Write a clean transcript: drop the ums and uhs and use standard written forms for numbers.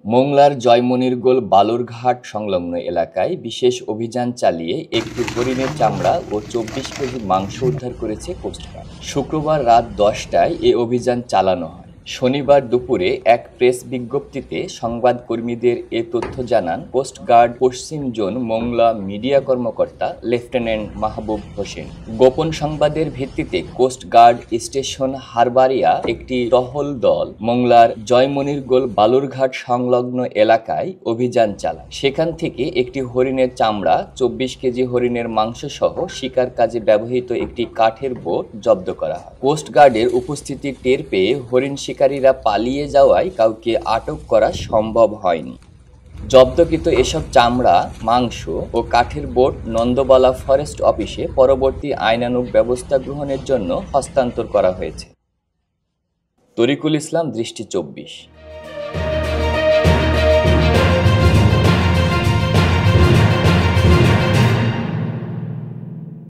মোংলার জয়মনিরগোল বালুরঘাট সংলগ্ন এলাকায় বিশেষ অভিযান চালিয়ে একটি হরিণের চামড়া ও ২৪ কেজি মাংস উদ্ধার করেছে কোস্টগার্ড। শুক্রবার রাত ১০টায় এ অভিযান চালানো হয়। শনিবার দুপুরে এক প্রেস বিজ্ঞপ্তিতে সংবাদকর্মীদের এ তথ্য জানান কোস্টগার্ড পশ্চিম জোন মোংলা মিডিয়া কর্মকর্তা লেফটেন্যান্ট মাহবুব হোসেন। গোপন সংবাদের ভিত্তিতে কোস্টগার্ড স্টেশন হারবারিয়া একটি টহল দল মোংলার জয়মনিরগোল বালুরঘাট সংলগ্ন এলাকায় অভিযান চালায়। সেখান থেকে একটি হরিণের চামড়া, ২৪ কেজি হরিণের মাংস সহ শিকার কাজে ব্যবহৃত একটি কাঠের বোট জব্দ করা হয়। কোস্টগার্ডের উপস্থিতি টের পেয়ে হরিণ শিকারীরা পালিয়ে যাওয়ায় কাউকে আটক করা সম্ভব হয়নি। জব্দকৃত এসব চামড়া, মাংস ও কাঠের বোট নন্দবালা ফরেস্ট অফিসে পরবর্তী আইনানুগ ব্যবস্থা গ্রহণের জন্য হস্তান্তর করা হয়েছে। তরিকুল ইসলাম, দৃষ্টি ২৪।